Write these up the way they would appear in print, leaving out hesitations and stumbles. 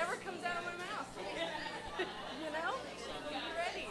whatever comes out of my mouth. You know? Be ready.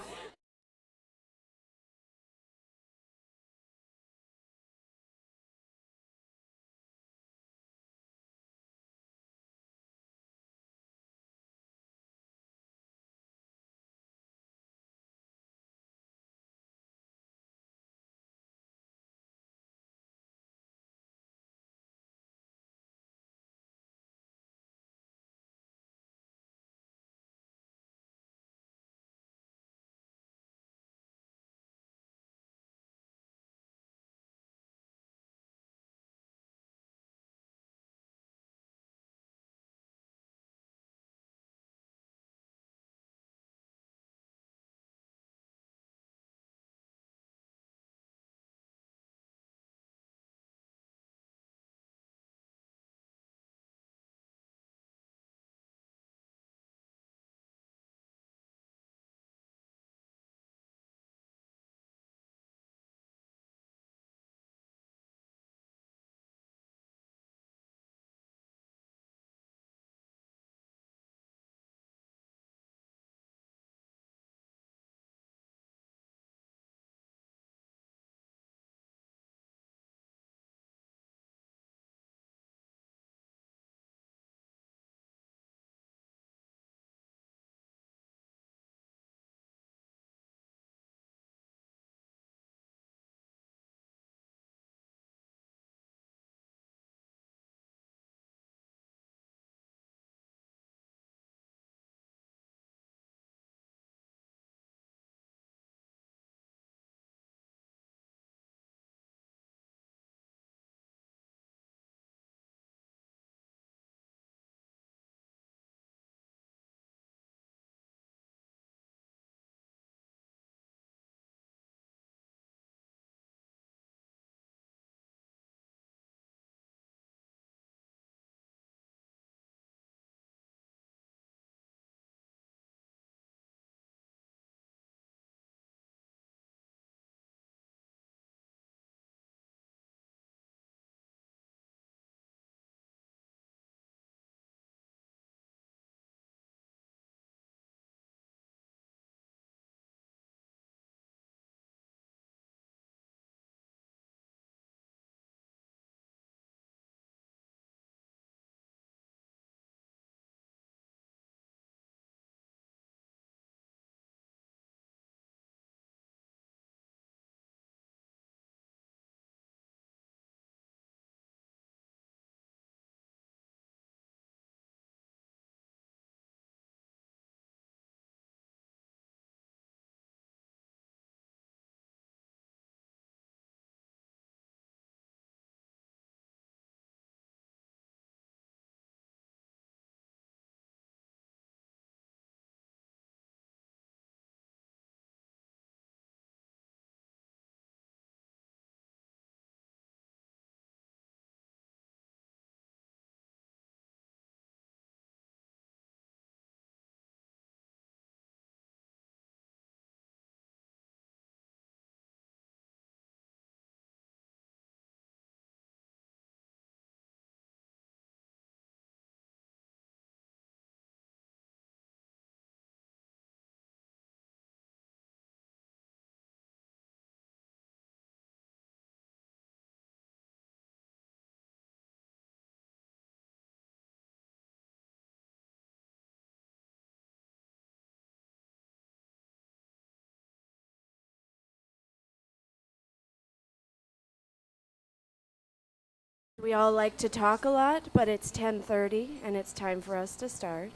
We all like to talk a lot, but it's 10:30 and it's time for us to start.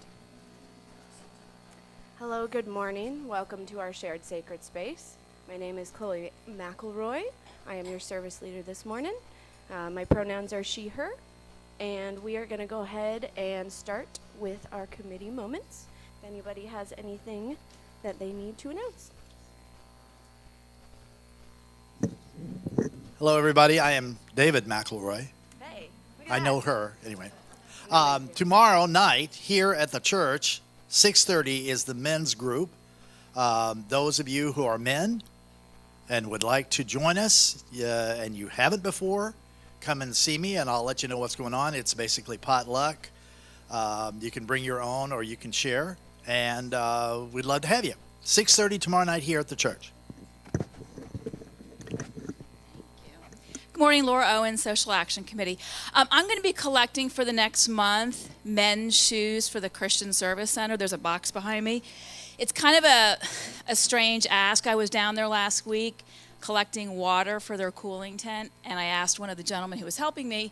Hello, good morning. Welcome to our shared sacred space. My name is Chloe McElroy. I am your service leader this morning. My pronouns are she, her, and we are going to go ahead and start with our committee moments. If anybody has anything that they need to announce. Hello, everybody. I am David McElroy. Hey, I know her, anyway. Tomorrow night, here at the church, 6:30 is the men's group. Those of you who are men and would like to join us, and you haven't before, come and see me, and I'll let you know what's going on. It's basically potluck. You can bring your own or you can share, and we'd love to have you. 6:30 tomorrow night here at the church. Good morning, Laura Owen, Social Action Committee. I'm going to be collecting for the next month men's shoes for the Christian Service Center. There's a box behind me. It's kind of a strange ask. I was down there last week collecting water for their cooling tent, and I asked one of the gentlemen who was helping me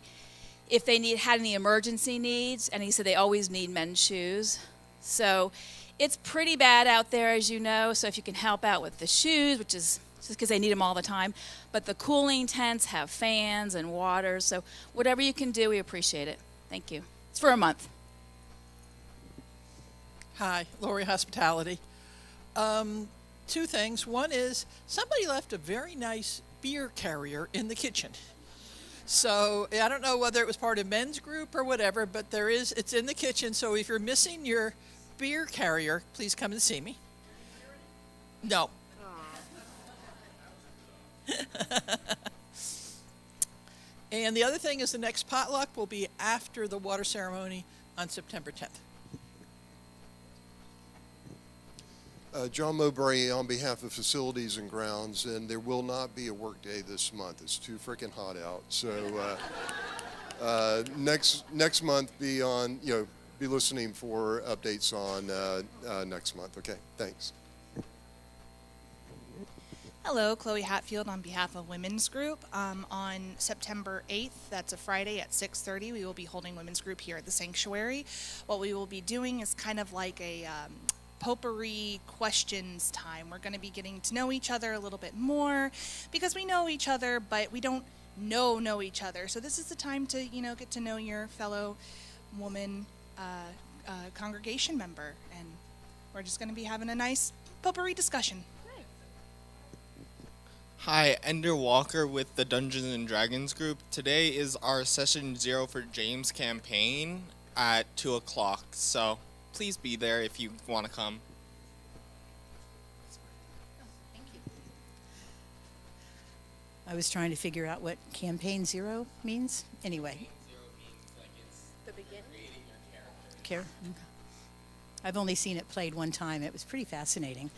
if they had any emergency needs, and he said they always need men's shoes. So it's pretty bad out there, as you know, so if you can help out with the shoes, which is just because they need them all the time, but the cooling tents have fans and water, so whatever you can do, we appreciate it. Thank you. It's for a month. Hi, Lori Hospitality. Two things. One is somebody left a very nice beer carrier in the kitchen. So I don't know whether it was part of men's group or whatever, but it's in the kitchen. So if you're missing your beer carrier, please come and see me. No. And the other thing is the next potluck will be after the water ceremony on September 10th. John Mowbray on behalf of Facilities and Grounds, and there will not be a work day this month. It's too freaking hot out. So next month, be listening for updates on next month. Okay, thanks. Hello, Chloe Hatfield on behalf of Women's Group. On September 8th, that's a Friday at 6:30, we will be holding Women's Group here at the Sanctuary. What we will be doing is kind of like a potpourri questions time. We're going to be getting to know each other a little bit more because we know each other, but we don't know each other. So this is the time to, get to know your fellow woman congregation member, and we're just going to be having a nice potpourri discussion. Hi, Ender Walker with the Dungeons and Dragons group. Today is our session 0 for James campaign at 2 o'clock, so please be there if you want to come. Thank you. I was trying to figure out what campaign 0 means. Anyway. Campaign 0 means like it's The beginning. creating your character. I've only seen it played one time. It was pretty fascinating.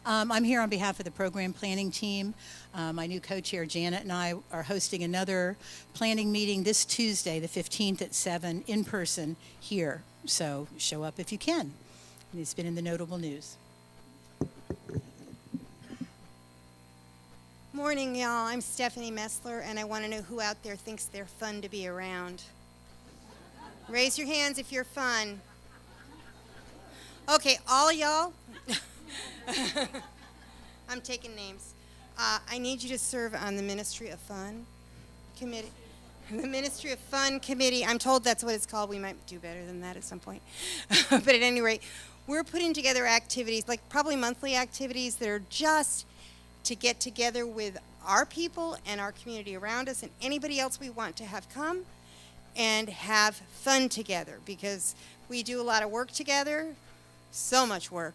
I'm here on behalf of the program planning team. My new co-chair Janet and I are hosting another planning meeting this Tuesday, the 15th at 7 in person here. So show up if you can. And it's been in the notable news. Morning, y'all. I'm Stephanie Messler, and I want to know who out there thinks they're fun to be around. Raise your hands if you're fun. Okay, all y'all. I'm taking names. I need you to serve on the Ministry of Fun Committee. The Ministry of Fun Committee. I'm told that's what it's called. We might do better than that at some point. But at any rate, we're putting together activities, like probably monthly activities that are just to get together with our people and our community around us and anybody else we want to have come and have fun together, because we do a lot of work together, so much work,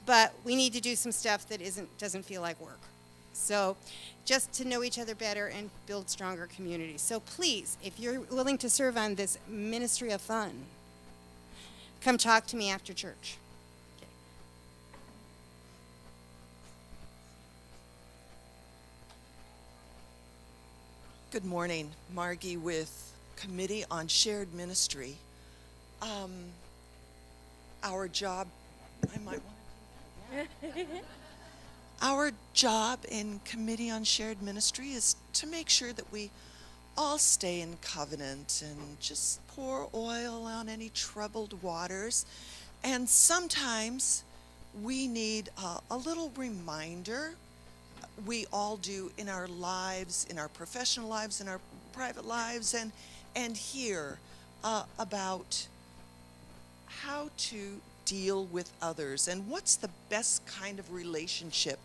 but we need to do some stuff that doesn't feel like work. So just to know each other better and build stronger communities. So please, if you're willing to serve on this Ministry of Fun, come talk to me after church. Good morning, Margie with Committee on Shared Ministry. Our job, our job in Committee on Shared Ministry is to make sure that we all stay in covenant and just pour oil on any troubled waters. And sometimes we need a little reminder. We all do in our lives, in our professional lives, in our private lives, and here about how to deal with others and what's the best kind of relationship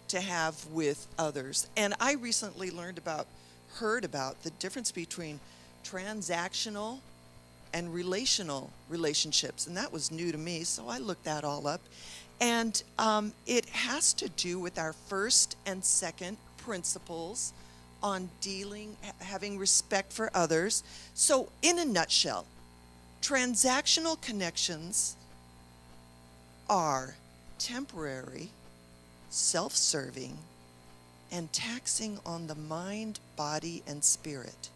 to have with others. And I recently heard about the difference between transactional and relational relationships, and that was new to me, so I looked that all up. And it has to do with our first and second principles on having respect for others. So in a nutshell, Transactional connections are temporary, self-serving, and taxing on the mind, body, and spirit.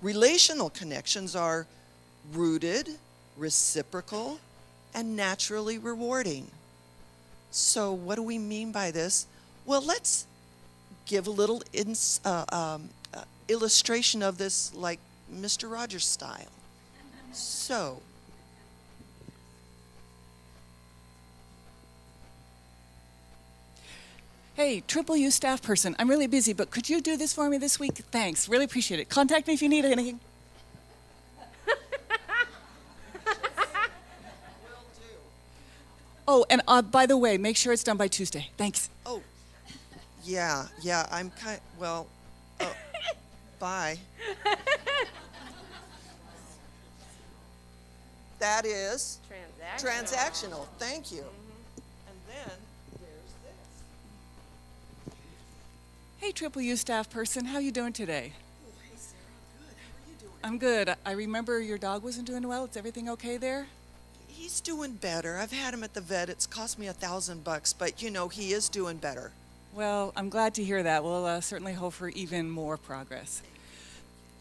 Relational connections are rooted, reciprocal, and naturally rewarding. So what do we mean by this? Well, let's give a little illustration of this like Mr. Rogers style. So, hey, Triple U staff person, I'm really busy, but could you do this for me this week? Thanks, really appreciate it. Contact me if you need anything. Oh, and by the way, make sure it's done by Tuesday. Thanks. oh, yeah, I'm bye. That is transactional. Thank you. And then there's this. Hey, Triple U staff person, how you doing today? Oh, hey Sarah, good. How are you doing? I'm good. I remember your dog wasn't doing well. Is everything okay there? He's doing better. I've had him at the vet. It's cost me $1,000, but you know, he is doing better. Well, I'm glad to hear that. We'll certainly hope for even more progress.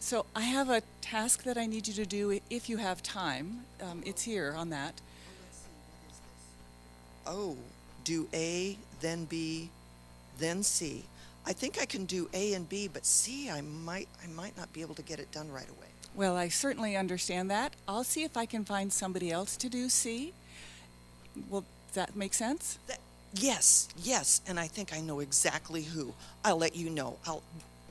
So I have a task that I need you to do if you have time. It's here on that. Let's see, what is this? Oh, do A, then B, then C. I think I can do A and B, but C, I might not be able to get it done right away. Well, I certainly understand that. I'll see if I can find somebody else to do C. Well, does that make sense? Yes, and I think I know exactly who. I'll let you know.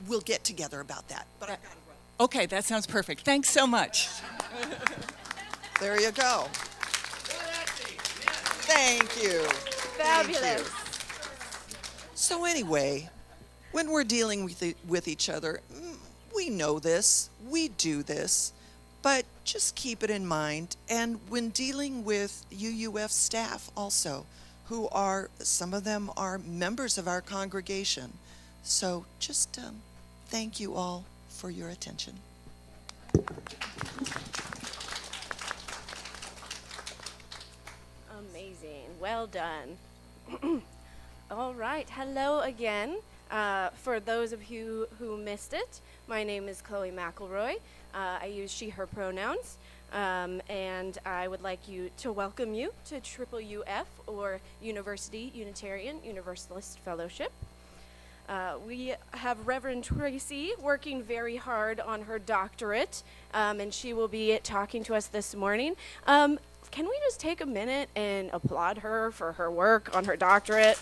We'll get together about that. But I gotta run. Okay, that sounds perfect. Thanks so much. There you go. Thank you. Fabulous. Thank you. So anyway, when we're dealing with each other, we know this, we do this, but just keep it in mind. And when dealing with UUF staff also, who are, some of them are members of our congregation. So just thank you all for your attention. Amazing. Well done. All right. Hello again. For those of you who missed it, my name is Chloe McElroy. I use she, her pronouns. And I would like to welcome you to Triple UF, or University Unitarian Universalist Fellowship. We have Rev Tracie working very hard on her doctorate, and she will be talking to us this morning. Can we just take a minute and applaud her for her work on her doctorate?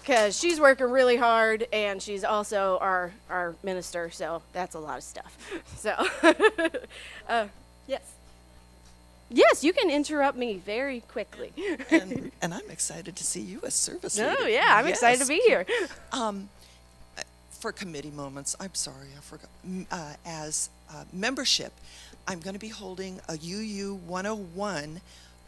Because she's working really hard, and she's also our minister, so that's a lot of stuff. So, yes. Yes, you can interrupt me very quickly. And I'm excited to see you as service leader. Oh, yeah, I'm excited to be here. For committee moments, I'm sorry, I forgot. As membership, I'm going to be holding a UU 101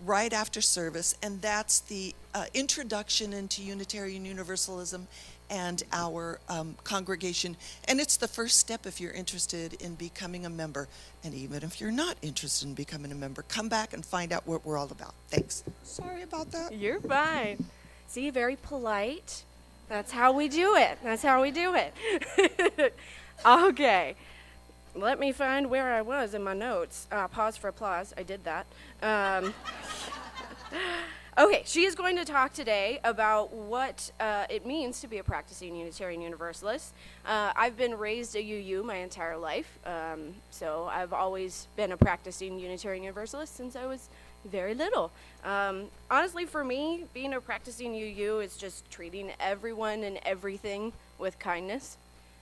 right after service, and that's the introduction into Unitarian Universalism and our congregation. And it's the first step if you're interested in becoming a member. And even if you're not interested in becoming a member, come back and find out what we're all about. Thanks. Sorry about that. You're fine. See, very polite. That's how we do it. That's how we do it. Okay. Let me find where I was in my notes. Pause for applause. I did that. Okay, she is going to talk today about what it means to be a practicing Unitarian Universalist. I've been raised a UU my entire life, so I've always been a practicing Unitarian Universalist since I was very little. Honestly, for me, being a practicing UU is just treating everyone and everything with kindness.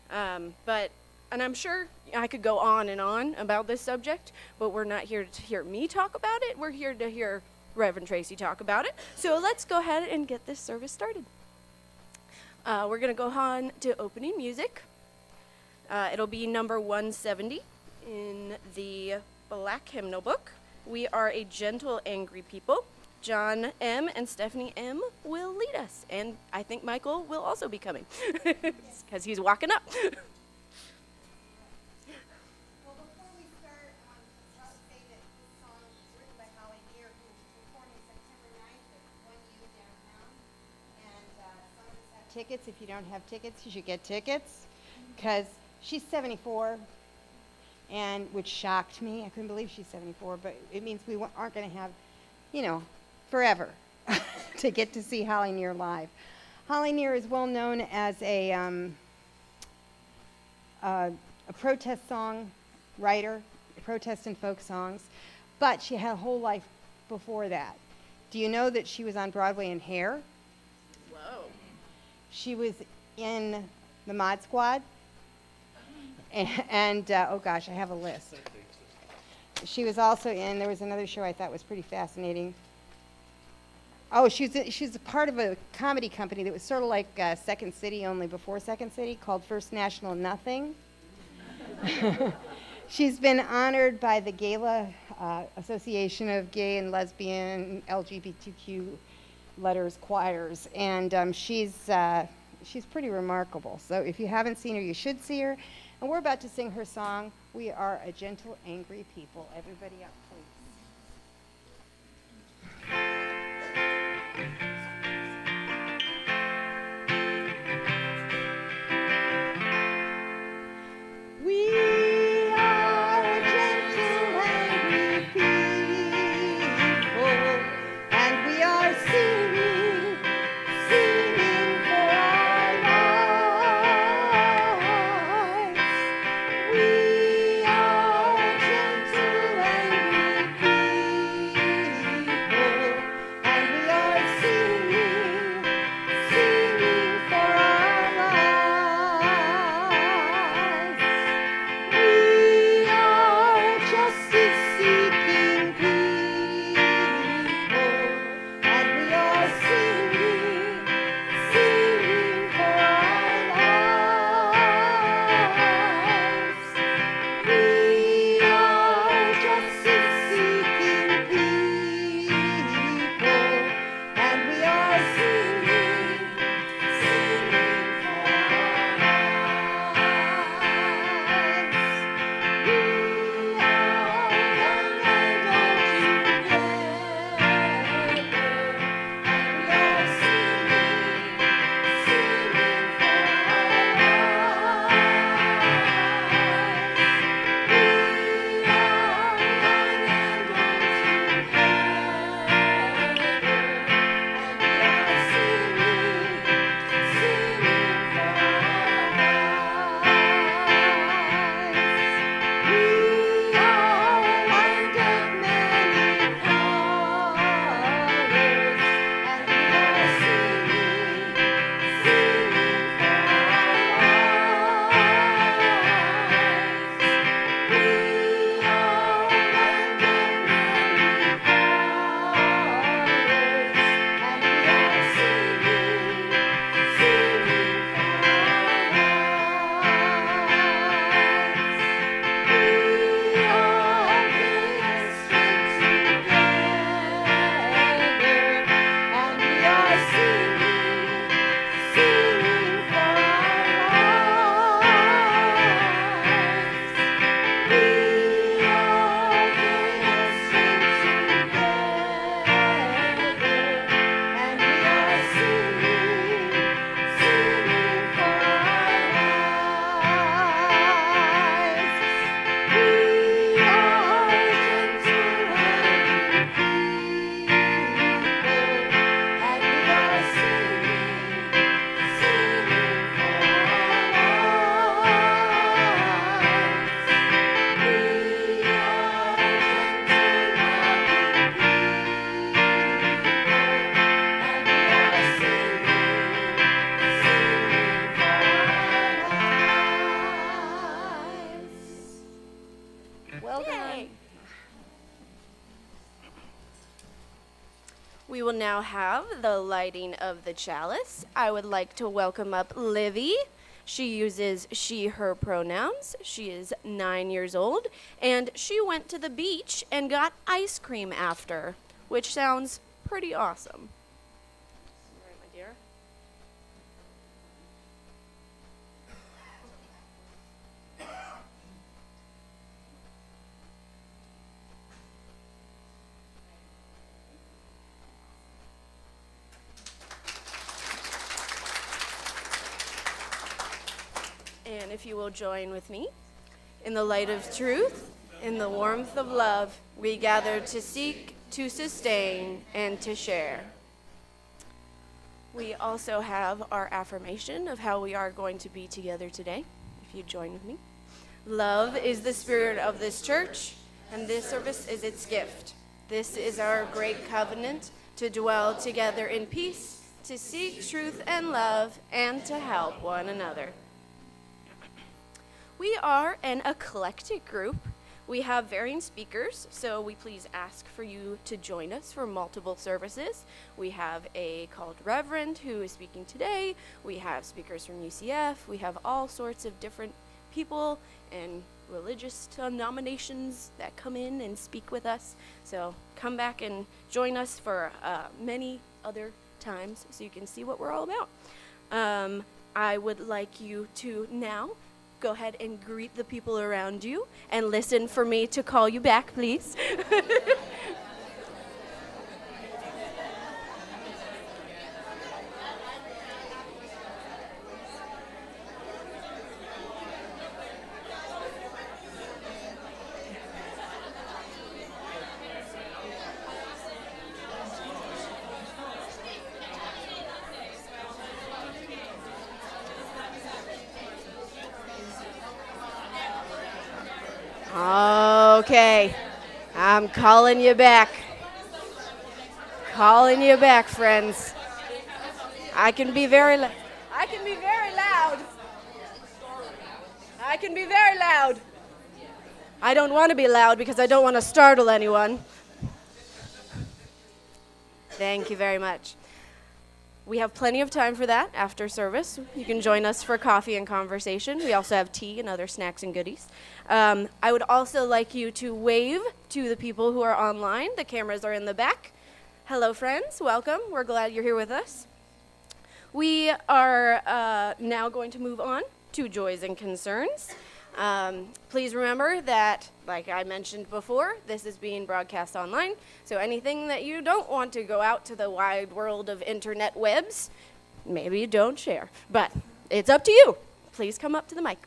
And I'm sure I could go on and on about this subject, but we're not here to hear me talk about it. We're here to hear Rev Tracie talk about it. So let's go ahead and get this service started. We're going to go on to opening music. It'll be number 170 in the Black Hymnal Book. We are a gentle, angry people, John M. and Stephanie M. will lead us. And I think Michael will also be coming because he's walking up. Well, before we start, I'll say that this song was written by Holly Neer, who is performing September 9th at 1U downtown. And some of us have tickets. If you don't have tickets, you should get tickets, because she's 74, and which shocked me. I couldn't believe she's 74, but it means we aren't going to have, forever to get to see Holly Neer live. Holly Neer is well known as a protest song writer, protest and folk songs, but she had a whole life before that. Do you know that she was on Broadway in Hair? Whoa. She was in the Mod Squad, and oh gosh, I have a list. She was also in, there was another show I thought was pretty fascinating. Oh, she's a part of a comedy company that was sort of like Second City, only before Second City, called First National Nothing. She's been honored by the Gala Association of Gay and Lesbian LGBTQ letters choirs, and she's pretty remarkable. So if you haven't seen her, you should see her. And we're about to sing her song, "We Are a Gentle, Angry People." Everybody up, please. We are gentle, angry people, and we are singing for our lives. We are gentle, angry people, and we are singing for our lives. We are justice-seeking people, and we are singing for our lives. We are justice-seeking people, and we are singing for our lives. We are young and old together, and we are singing for our lives. We are young and old together, and we are singing for our lives. We are a land of many colors, and we are singing for our lives. We are a land of many colors, and we are singing for Well done. We will now have the lighting of the chalice. I would like to welcome up Livy. She uses she, her pronouns. She is 9 years old, and she went to the beach and got ice cream after, which sounds pretty awesome. All right, my dear. And if you will join with me, in the light of truth, in the warmth of love, we gather to seek, to sustain, and to share. We also have our affirmation of how we are going to be together today, if you join with me. Love is the spirit of this church, and this service is its gift. This is our great covenant to dwell together in peace, to seek truth and love, and to help one another. We are an eclectic group. We have varying speakers, so we please ask for you to join us for multiple services. We have a called Reverend who is speaking today. We have speakers from UCF. We have all sorts of different people and religious denominations that come in and speak with us. So come back and join us for many other times so you can see what we're all about. I would like you to now go ahead and greet the people around you and listen for me to call you back, please. Okay, I'm calling you back. Calling you back, friends. I can be very loud. I can be very loud. I don't want to be loud because I don't want to startle anyone. Thank you very much. We have plenty of time for that after service. You can join us for coffee and conversation. We also have tea and other snacks and goodies. I would also like you to wave to the people who are online. The cameras are in the back. Hello, friends. Welcome. We're glad you're here with us. We are now going to move on to joys and concerns. Please remember that, like I mentioned before, this is being broadcast online, so anything that you don't want to go out to the wide world of internet webs, maybe you don't share. But it's up to you. Please come up to the mic.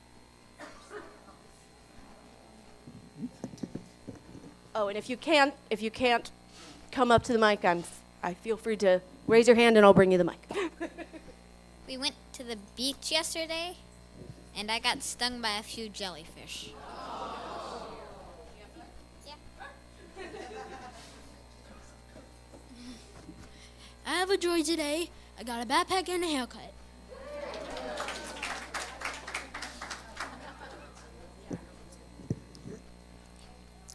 Oh, and if you can't come up to the mic, I feel free to raise your hand and I'll bring you the mic. We went to the beach yesterday, and I got stung by a few jellyfish. Yeah. I have a joy today. I got a backpack and a haircut.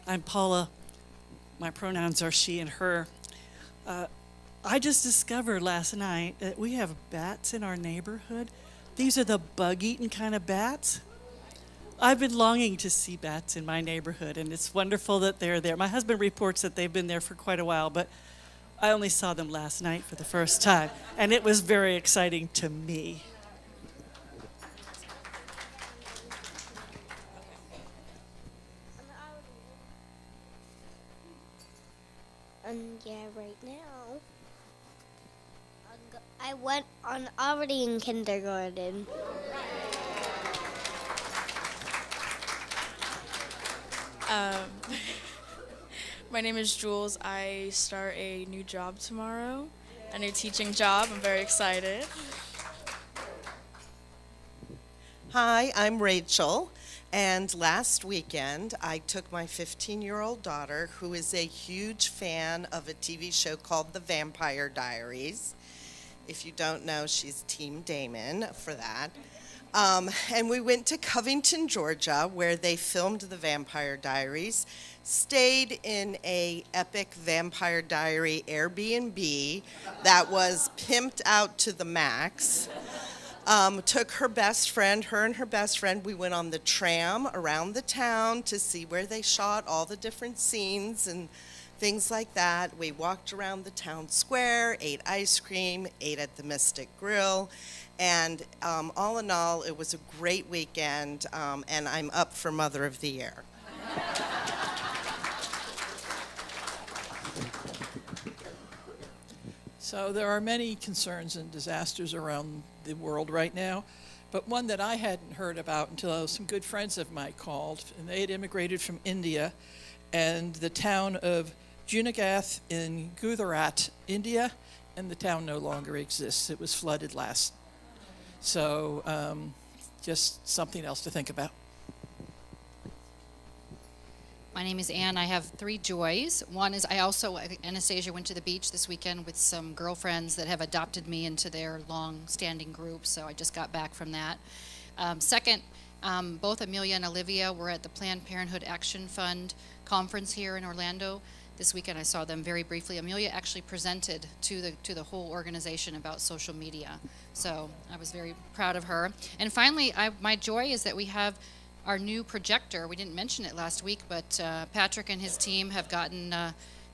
I'm Paula. My pronouns are she and her. I just discovered last night that we have bats in our neighborhood. These are the bug-eaten kind of bats. I've been longing to see bats in my neighborhood, and it's wonderful that they're there. My husband reports that they've been there for quite a while, but I only saw them last night for the first time, and it was very exciting to me. Yeah, right now. I went on already in kindergarten. My name is Jules. I start a new job tomorrow, a new teaching job. I'm very excited. Hi, I'm Rachel. And last weekend, I took my 15-year-old daughter, who is a huge fan of a TV show called The Vampire Diaries. If you don't know, she's Team Damon for that. And we went to Covington, Georgia, where they filmed The Vampire Diaries, stayed in a epic Vampire Diary Airbnb that was pimped out to the max. Took her and her best friend, we went on the tram around the town to see where they shot all the different scenes and things like that. We walked around the town square, ate ice cream, ate at the Mystic Grill, and all in all, it was a great weekend, and I'm up for Mother of the Year. So there are many concerns and disasters around the world right now, but one that I hadn't heard about until some good friends of mine called, and they had immigrated from India, and the town of Junagadh in Gujarat, India, and the town no longer exists. It was flooded last. So just something else to think about. My name is Ann. I have 3 joys. One is Anastasia went to the beach this weekend with some girlfriends that have adopted me into their long-standing group, so I just got back from that. Second, both Amelia and Olivia were at the Planned Parenthood Action Fund conference here in Orlando. This weekend I saw them very briefly. Amelia actually presented to the whole organization about social media, so I was very proud of her. And finally, my joy is that we have our new projector. We didn't mention it last week, but Patrick and his team have gotten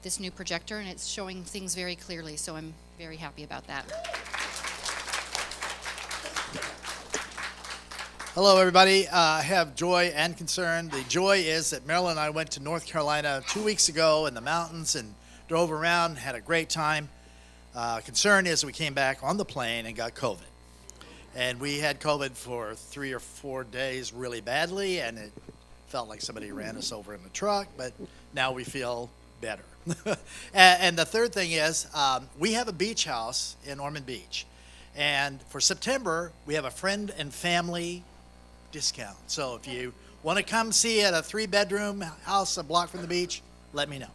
this new projector, and it's showing things very clearly, so I'm very happy about that. Hello, everybody. I have joy and concern. The joy is that Marilyn and I went to North Carolina 2 weeks ago in the mountains and drove around and had a great time. Concern is we came back on the plane and got COVID. And we had COVID for 3 or 4 days really badly, and it felt like somebody ran us over in the truck, but now we feel better. And the third thing is we have a beach house in Ormond Beach. And for September, we have a friend and family discount. So if you want to come see at a 3-bedroom house a block from the beach, let me know.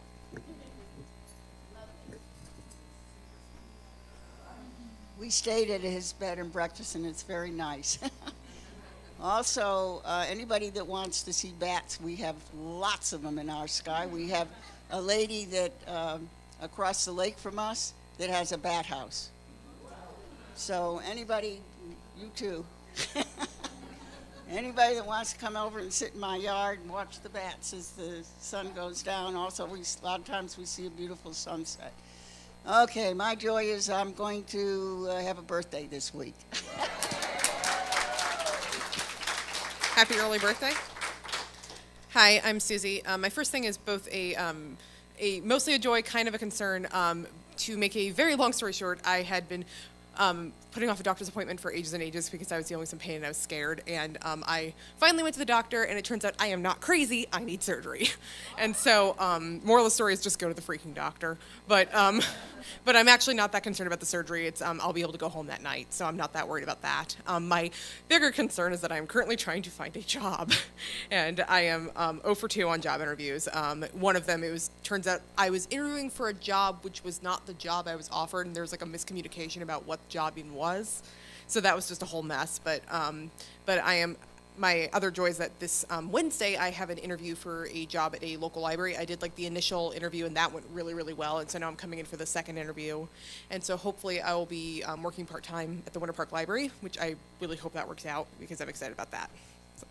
We stayed at his bed and breakfast, and it's very nice. Also, anybody that wants to see bats, we have lots of them in our sky. We have a lady that across the lake from us that has a bat house. So anybody, you too. Anybody that wants to come over and sit in my yard and watch the bats as the sun goes down. Also, a lot of times we see a beautiful sunset. Okay, my joy is I'm going to have a birthday this week. Happy early birthday. Hi, I'm Susie. My first thing is both mostly a joy, kind of a concern. To make a very long story short, I had been putting off a doctor's appointment for ages and ages because I was dealing with some pain and I was scared. And I finally went to the doctor, and it turns out I am not crazy. I need surgery. And so, moral of the story is just go to the freaking doctor. But I'm actually not that concerned about the surgery. It's I'll be able to go home that night, so I'm not that worried about that. My bigger concern is that I'm currently trying to find a job, and I am 0 for 2 on job interviews. One of them, turns out I was interviewing for a job which was not the job I was offered, and there was like a miscommunication about what the job even was. So that was just a whole mess. But my other joy is that this Wednesday I have an interview for a job at a local library. I did like the initial interview, and that went really, really well. And so now I'm coming in for the second interview. And so hopefully I will be working part-time at the Winter Park Library, which I really hope that works out because I'm excited about that. So.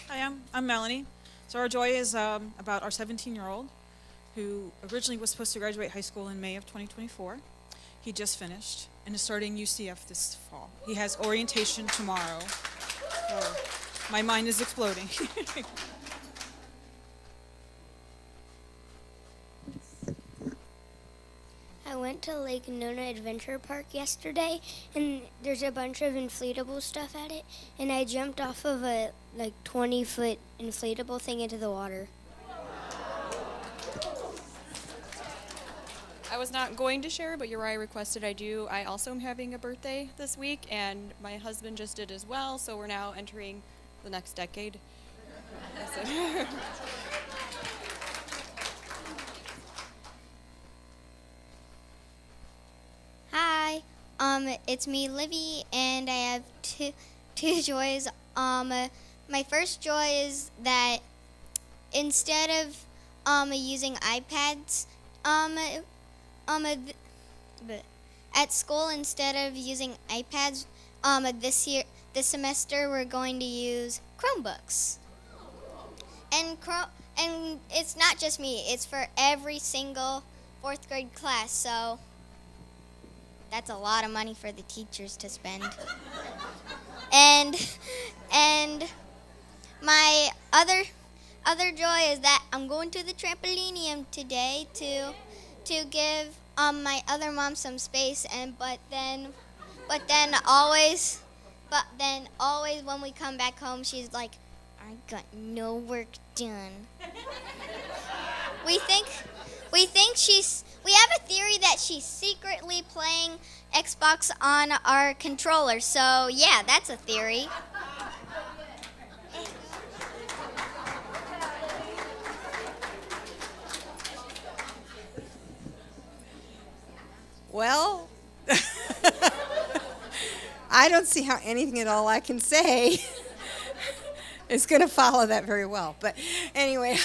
Hi, I'm Melanie. So our joy is about our 17-year-old who originally was supposed to graduate high school in May of 2024. He just finished and is starting UCF this fall. He has orientation tomorrow. Oh, my mind is exploding. I went to Lake Nona Adventure Park yesterday, and there's a bunch of inflatable stuff at it, and I jumped off of a 20-foot inflatable thing into the water. I was not going to share, but Uriah requested I do. I also am having a birthday this week, and my husband just did as well, so we're now entering the next decade. That's it. Hi, it's me, Livy, and I have two joys. My first joy is that instead of using iPads, at school, instead of using iPads, this semester we're going to use Chromebooks. and it's not just me. It's for every single 4th grade class. So that's a lot of money for the teachers to spend. And my other joy is that I'm going to the trampolinium today to give my other mom some space, but then always when we come back home, she's like, I got no work done. We have a theory that she's secretly playing Xbox on our controller. So yeah, that's a theory. Well, I don't see how anything at all I can say is going to follow that very well. But anyway,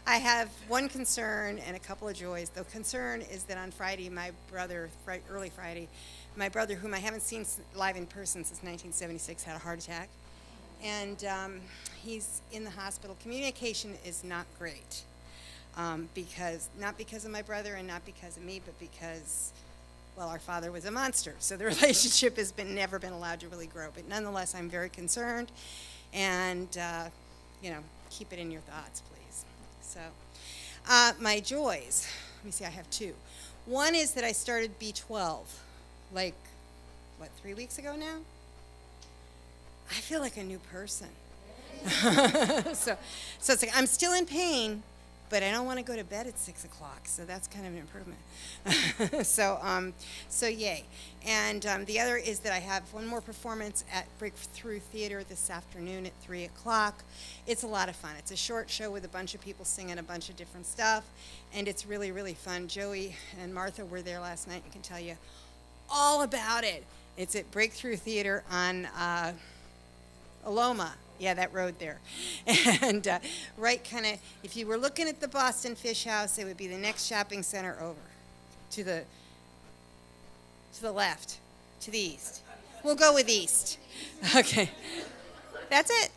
I have one concern and a couple of joys. The concern is that on Friday, early Friday, my brother, whom I haven't seen live in person since 1976, had a heart attack. And he's in the hospital. Communication is not great. Not because of my brother and not because of me, but because, well, our father was a monster. So the relationship has never been allowed to really grow. But nonetheless, I'm very concerned. And, keep it in your thoughts, please. So my joys, let me see, I have two. One is that I started B12, 3 weeks ago now? I feel like a new person. So it's like I'm still in pain, but I don't want to go to bed at 6 o'clock, so that's kind of an improvement. So yay. And the other is that I have one more performance at Breakthrough Theater this afternoon at 3 o'clock. It's a lot of fun. It's a short show with a bunch of people singing a bunch of different stuff, and it's really, really fun. Joey and Martha were there last night and can tell you all about it. It's at Breakthrough Theater on Aloma. Yeah, that road there. And right kind of, if you were looking at the Boston Fish House, it would be the next shopping center over to the left, to the east. We'll go with east. Okay. That's it.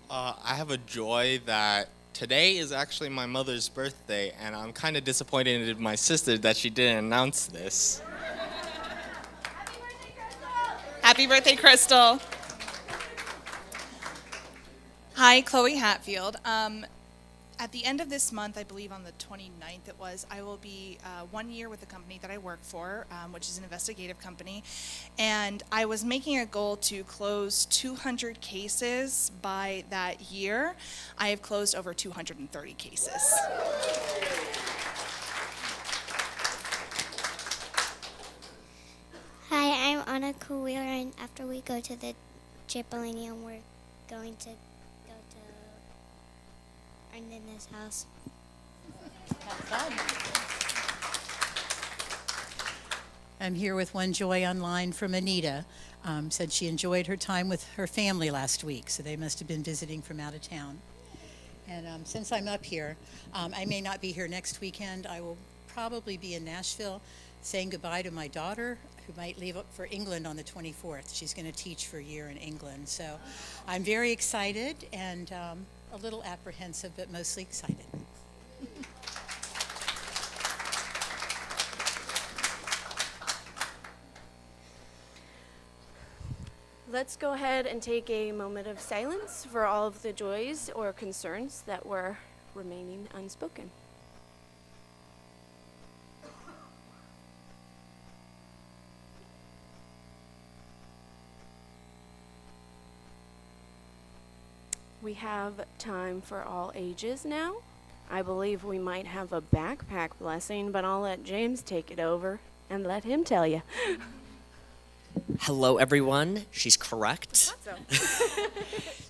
I have a joy that today is actually my mother's birthday, and I'm kind of disappointed in my sister that she didn't announce this. Happy birthday, Crystal. Hi, Chloe Hatfield. At the end of this month, I believe on the 29th it was, I will be 1 year with the company that I work for, which is an investigative company. And I was making a goal to close 200 cases by that year. I have closed over 230 cases. Hi, I'm Anna Kuwheeler, and after we go to the trampolinium, we're going to go to our Nina's house. Have fun. I'm here with one joy online from Anita. Said she enjoyed her time with her family last week, so they must have been visiting from out of town. And since I'm up here, I may not be here next weekend. I will probably be in Nashville saying goodbye to my daughter, who might leave up for England on the 24th. She's going to teach for a year in England. So I'm very excited and a little apprehensive, but mostly excited. Let's go ahead and take a moment of silence for all of the joys or concerns that were remaining unspoken. We have time for all ages now. I believe we might have a backpack blessing, but I'll let James take it over and let him tell you. Hello, everyone. She's correct.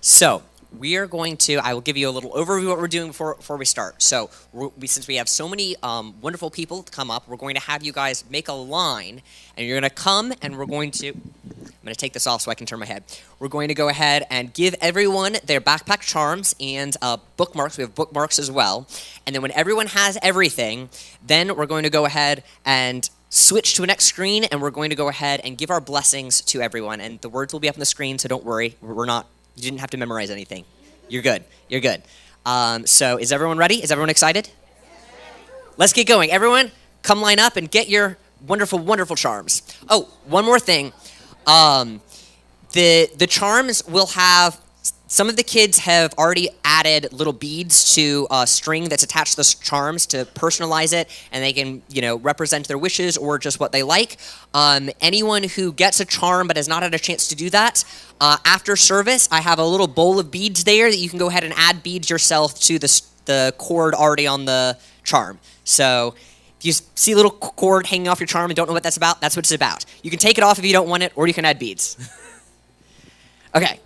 So we are going to, I will give you a little overview of what we're doing before we start. So since we have so many wonderful people to come up, we're going to have you guys make a line, and you're going to come, and we're going to, I'm going to take this off so I can turn my head. We're going to go ahead and give everyone their backpack charms and bookmarks. We have bookmarks as well. And then when everyone has everything, then we're going to go ahead and switch to the next screen, and we're going to go ahead and give our blessings to everyone. And the words will be up on the screen, so don't worry. You didn't have to memorize anything. You're good. You're good. So is everyone ready? Is everyone excited? Let's get going. Everyone, come line up and get your wonderful, wonderful charms. Oh, one more thing. The charms will have, some of the kids have already added little beads to a string that's attached to the charms to personalize it, and they can, represent their wishes or just what they like. Anyone who gets a charm but has not had a chance to do that, after service, I have a little bowl of beads there that you can go ahead and add beads yourself to the cord already on the charm. So if you see a little cord hanging off your charm and don't know what that's about, that's what it's about. You can take it off if you don't want it, or you can add beads. Okay.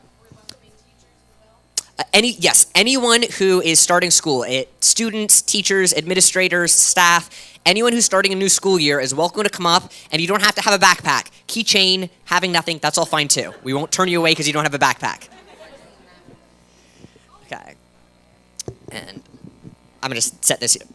Anyone who is starting school, students, teachers, administrators, staff, anyone who's starting a new school year is welcome to come up, and you don't have to have a backpack. Keychain, having nothing, that's all fine too. We won't turn you away because you don't have a backpack. Okay. And I'm going to set this here.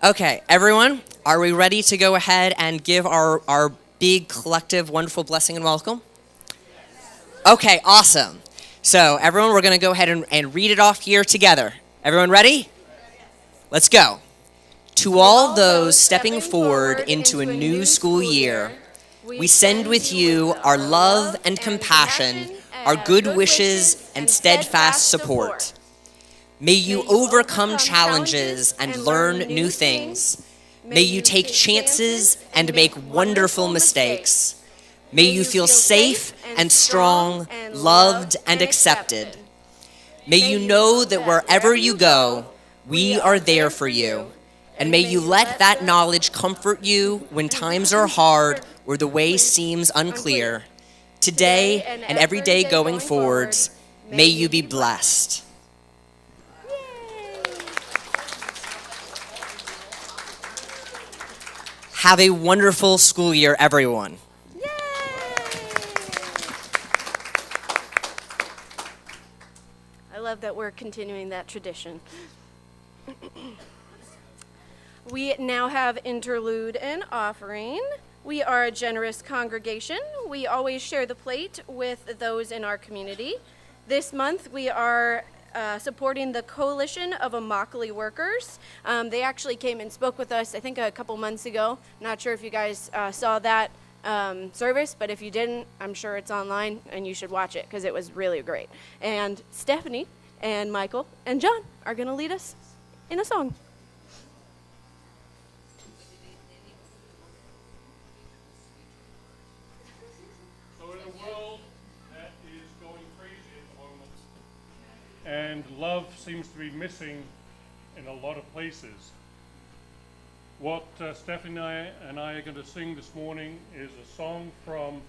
Okay, everyone, are we ready to go ahead and give our big collective wonderful blessing and welcome? Okay, awesome. So everyone, we're going to go ahead and read it off here together. Everyone ready? Let's go. To all those stepping forward into a new school year, we send with you our love and compassion, our good wishes and steadfast support. May you overcome challenges and learn new things. May you take chances and make wonderful mistakes. May you feel safe and strong, loved and accepted. May you know that wherever you go, we are there for you. And may you let that knowledge comfort you when times are hard or the way seems unclear. Today and every day going forwards, may you be blessed. Have a wonderful school year, everyone. I love that we're continuing that tradition. We now have interlude and offering. We are a generous congregation. We always share the plate with those in our community. This month we are supporting the Coalition of Immokalee Workers. They actually came and spoke with us, I think, a couple months ago. Not sure if you guys saw that service, but if you didn't, I'm sure it's online and you should watch it because it was really great. And Stephanie and Michael and John are going to lead us in a song. And love seems to be missing in a lot of places. What Stephanie and I are going to sing this morning is a song from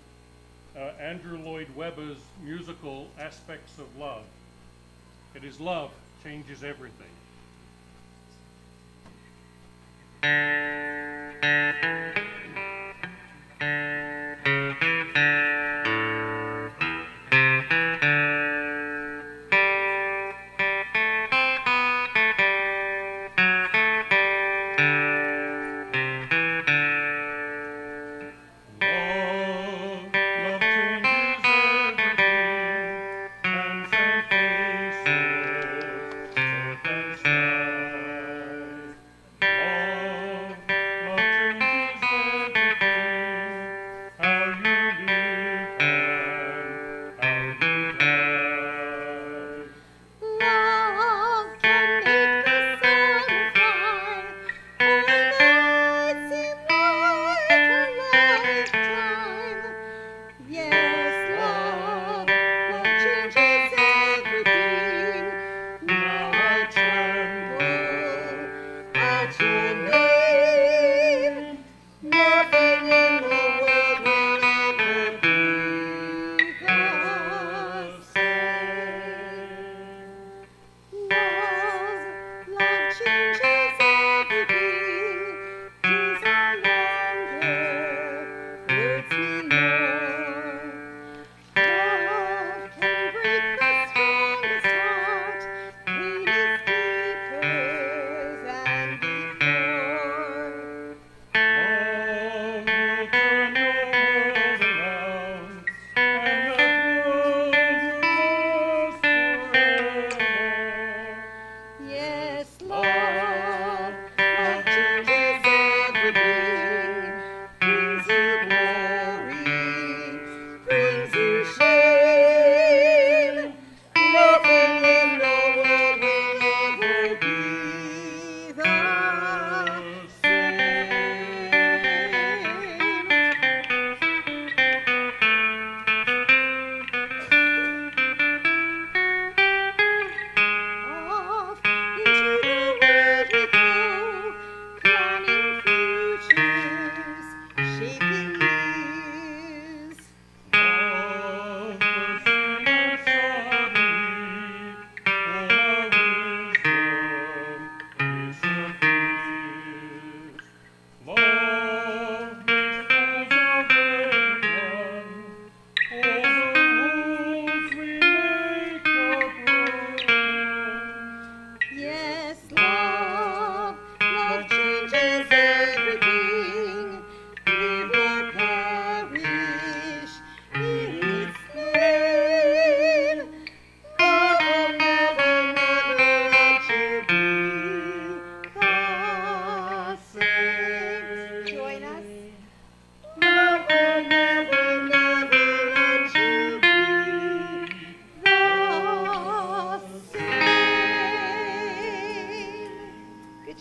Andrew Lloyd Webber's musical Aspects of Love. It is Love Changes Everything.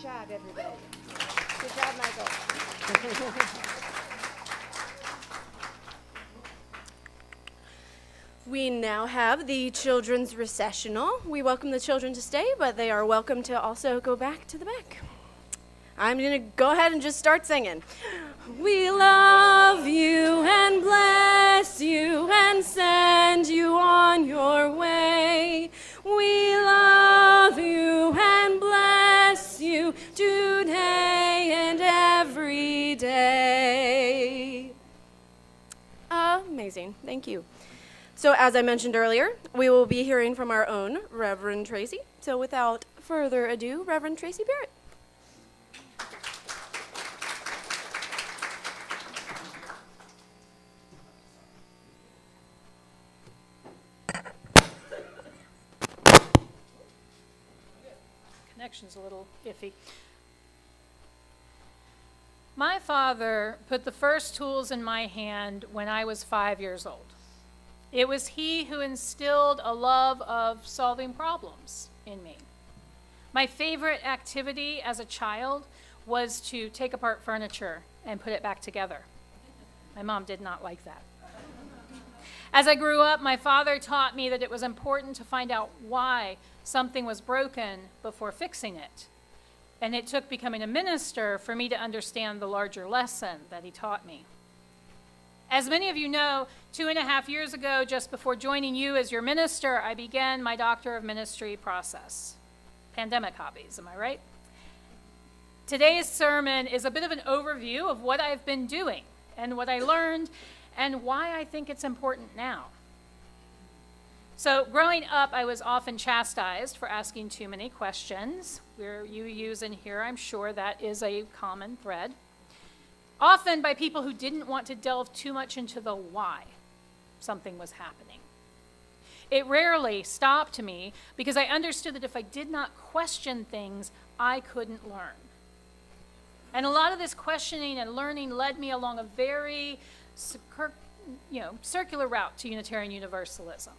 job, everybody. Good job, Michael. We now have the children's recessional. We welcome the children to stay, but they are welcome to also go back to the back. I'm going to go ahead and just start singing. We love you and bless you and send you on your way. We love you and bless you today and every day. Amazing. Thank you. So as I mentioned earlier, we will be hearing from our own Reverend Tracie. So without further ado, Reverend Tracie Barrett. Connection's a little iffy. My father put the first tools in my hand when I was 5 years old. It was he who instilled a love of solving problems in me. My favorite activity as a child was to take apart furniture and put it back together. My mom did not like that. As I grew up, my father taught me that it was important to find out why something was broken before fixing it. And it took becoming a minister for me to understand the larger lesson that he taught me. As many of you know, 2.5 years ago, just before joining you as your minister, I began my Doctor of Ministry process. Pandemic hobbies, am I right? Today's sermon is a bit of an overview of what I've been doing and what I learned and why I think it's important now. So growing up, I was often chastised for asking too many questions. Where you use in here, I'm sure that is a common thread. Often by people who didn't want to delve too much into the why something was happening. It rarely stopped me because I understood that if I did not question things, I couldn't learn. And a lot of this questioning and learning led me along a very circular route to Unitarian Universalism.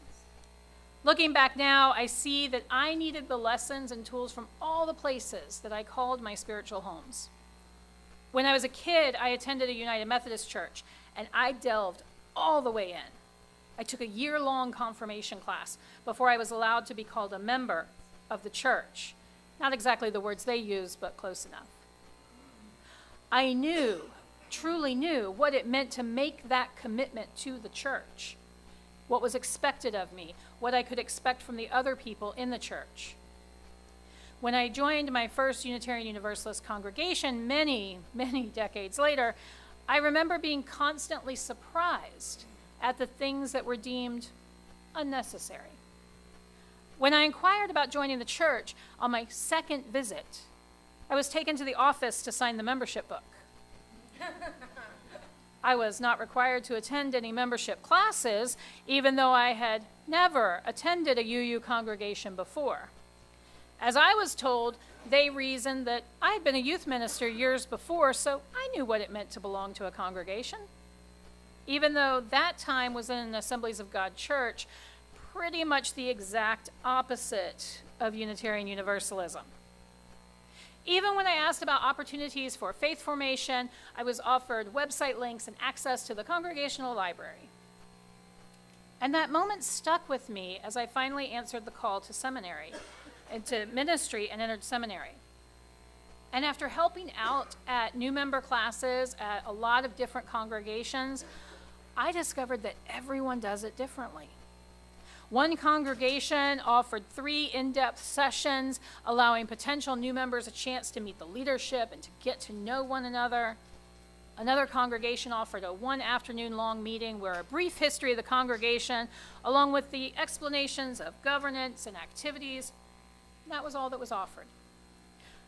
Looking back now, I see that I needed the lessons and tools from all the places that I called my spiritual homes. When I was a kid, I attended a United Methodist church, and I delved all the way in. I took a year-long confirmation class before I was allowed to be called a member of the church. Not exactly the words they used, but close enough. I truly knew what it meant to make that commitment to the church, what was expected of me, what I could expect from the other people in the church. When I joined my first Unitarian Universalist congregation many, many decades later, I remember being constantly surprised at the things that were deemed unnecessary. When I inquired about joining the church on my second visit, I was taken to the office to sign the membership book. I was not required to attend any membership classes, even though I had never attended a UU congregation before. As I was told, they reasoned that I had been a youth minister years before, so I knew what it meant to belong to a congregation. Even though that time was in an Assemblies of God church, pretty much the exact opposite of Unitarian Universalism. Even when I asked about opportunities for faith formation, I was offered website links and access to the congregational library. And that moment stuck with me as I finally answered the call to seminary, into ministry, and entered seminary. And after helping out at new member classes at a lot of different congregations, I discovered that everyone does it differently. One congregation offered 3 in-depth sessions, allowing potential new members a chance to meet the leadership and to get to know one another. Another congregation offered a 1 afternoon-long meeting where a brief history of the congregation, along with the explanations of governance and activities, that was all that was offered.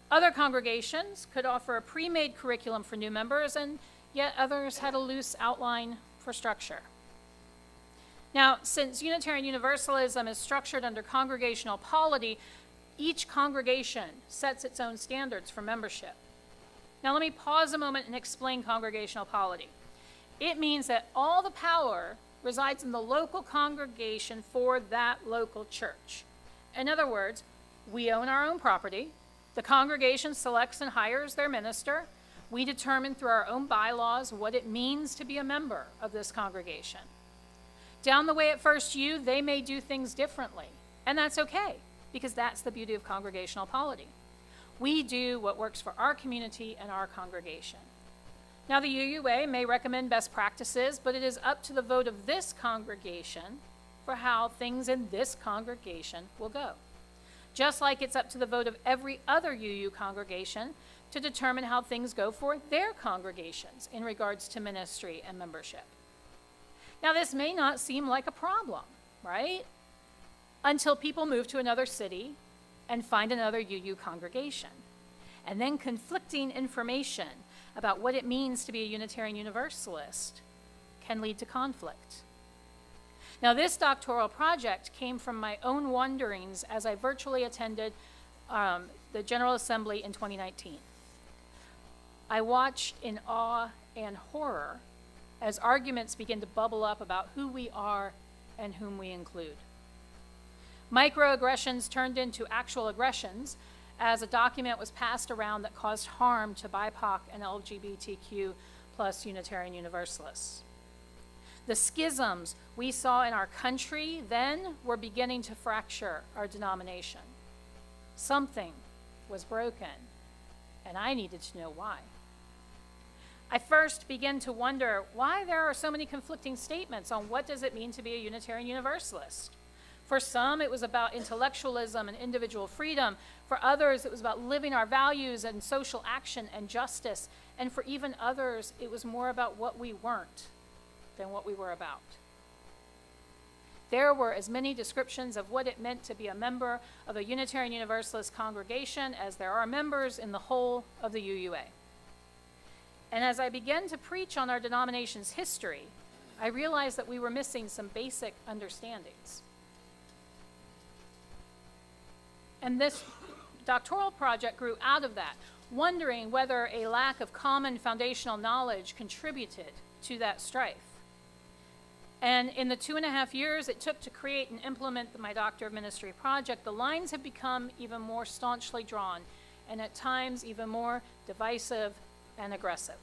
Other congregations could offer a pre-made curriculum for new members, and yet others had a loose outline for structure. Now, since Unitarian Universalism is structured under congregational polity, each congregation sets its own standards for membership. Now, let me pause a moment and explain congregational polity. It means that all the power resides in the local congregation for that local church. In other words, we own our own property, The congregation selects and hires their minister. We determine through our own bylaws what it means to be a member of this congregation. Down the way at First U, they may do things differently, and that's okay, because that's the beauty of congregational polity. We do what works for our community and our congregation. Now, the UUA may recommend best practices, but it is up to the vote of this congregation for how things in this congregation will go. Just like it's up to the vote of every other UU congregation to determine how things go for their congregations in regards to ministry and membership. Now, this may not seem like a problem, right? Until people move to another city and find another UU congregation. And then conflicting information about what it means to be a Unitarian Universalist can lead to conflict. Now, this doctoral project came from my own wanderings as I virtually attended the General Assembly in 2019. I watched in awe and horror as arguments begin to bubble up about who we are and whom we include. Microaggressions turned into actual aggressions as a document was passed around that caused harm to BIPOC and LGBTQ plus Unitarian Universalists. The schisms we saw in our country then were beginning to fracture our denomination. Something was broken, and I needed to know why. I first began to wonder why there are so many conflicting statements on what does it mean to be a Unitarian Universalist. For some, it was about intellectualism and individual freedom. For others, it was about living our values and social action and justice. And for even others, it was more about what we weren't than what we were about. There were as many descriptions of what it meant to be a member of a Unitarian Universalist congregation as there are members in the whole of the UUA. And as I began to preach on our denomination's history, I realized that we were missing some basic understandings. And this doctoral project grew out of that, wondering whether a lack of common foundational knowledge contributed to that strife. And in the 2.5 years it took to create and implement my Doctor of Ministry project, the lines have become even more staunchly drawn, and at times even more divisive and aggressive.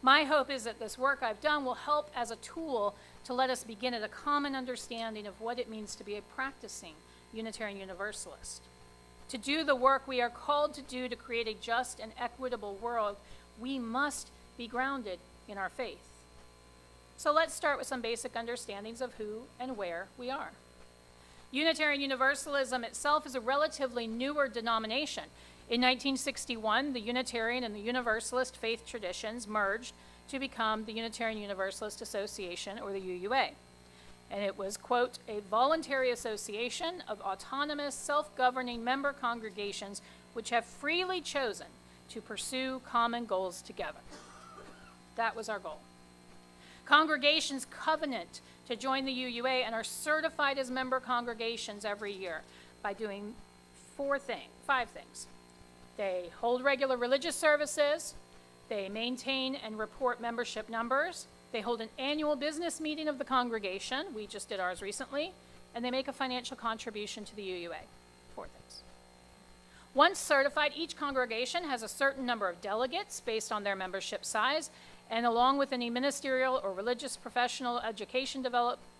My hope is that this work I've done will help as a tool to let us begin at a common understanding of what it means to be a practicing Unitarian Universalist. To do the work we are called to do to create a just and equitable world, we must be grounded in our faith. So let's start with some basic understandings of who and where we are. Unitarian Universalism itself is a relatively newer denomination. In 1961, the Unitarian and the Universalist faith traditions merged to become the Unitarian Universalist Association, or the UUA. And it was, quote, a voluntary association of autonomous, self-governing member congregations which have freely chosen to pursue common goals together. That was our goal. Congregations covenant to join the UUA and are certified as member congregations every year by doing five things. They hold regular religious services, they maintain and report membership numbers, they hold an annual business meeting of the congregation, we just did ours recently, and they make a financial contribution to the UUA. 4 things. Once certified, each congregation has a certain number of delegates based on their membership size, and along with any ministerial or religious professional education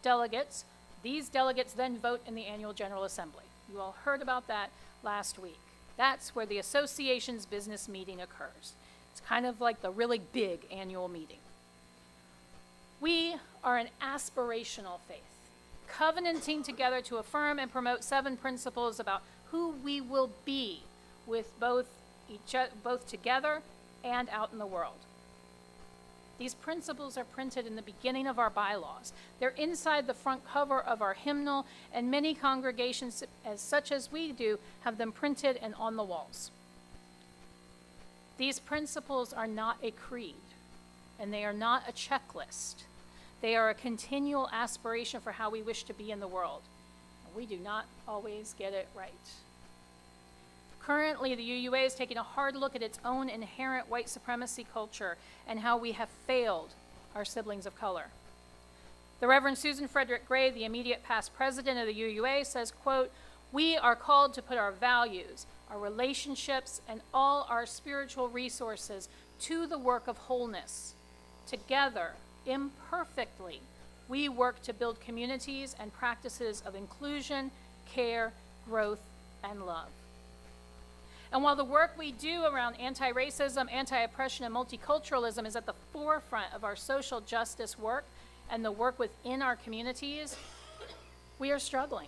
delegates, these delegates then vote in the annual General Assembly. You all heard about that last week. That's where the association's business meeting occurs. It's kind of like the really big annual meeting. We are an aspirational faith, covenanting together to affirm and promote 7 principles about who we will be with both together and out in the world. These principles are printed in the beginning of our bylaws. They're inside the front cover of our hymnal, and many congregations, such as we do, have them printed and on the walls. These principles are not a creed, and they are not a checklist. They are a continual aspiration for how we wish to be in the world. And we do not always get it right. Currently, the UUA is taking a hard look at its own inherent white supremacy culture and how we have failed our siblings of color. The Reverend Susan Frederick Gray, the immediate past president of the UUA, says, quote, we are called to put our values, our relationships, and all our spiritual resources to the work of wholeness. Together, imperfectly, we work to build communities and practices of inclusion, care, growth, and love. And while the work we do around anti-racism, anti-oppression, and multiculturalism is at the forefront of our social justice work and the work within our communities, we are struggling.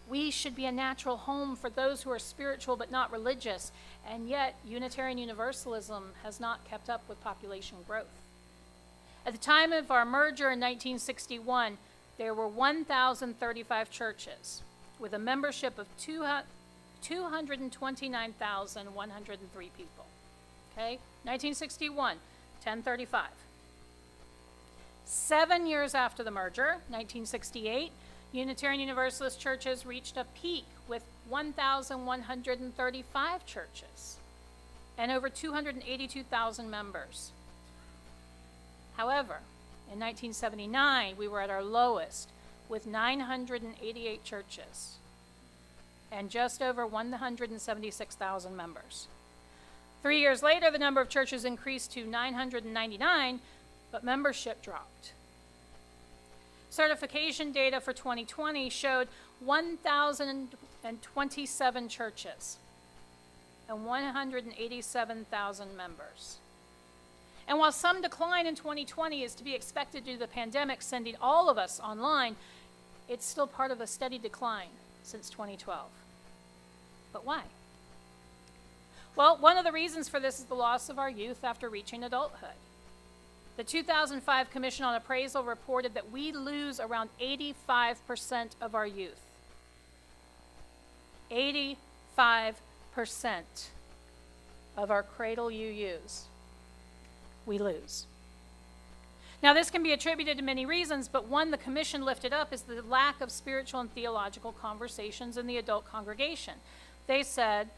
We should be a natural home for those who are spiritual but not religious, and yet Unitarian Universalism has not kept up with population growth. At the time of our merger in 1961, there were 1,035 churches with a membership of 229,103 people. Okay? 1961, 1035. 7 years after the merger, 1968, Unitarian Universalist churches reached a peak with 1,135 churches and over 282,000 members. However, in 1979, we were at our lowest with 988 churches and just over 176,000 members. 3 years later, the number of churches increased to 999, but membership dropped. Certification data for 2020 showed 1,027 churches and 187,000 members. And while some decline in 2020 is to be expected due to the pandemic sending all of us online, it's still part of a steady decline since 2012. But why? Well, one of the reasons for this is the loss of our youth after reaching adulthood. The 2005 Commission on Appraisal reported that we lose around 85% of our youth. 85% of our cradle UUs we lose. Now, this can be attributed to many reasons, but one the Commission lifted up is the lack of spiritual and theological conversations in the adult congregation. They said,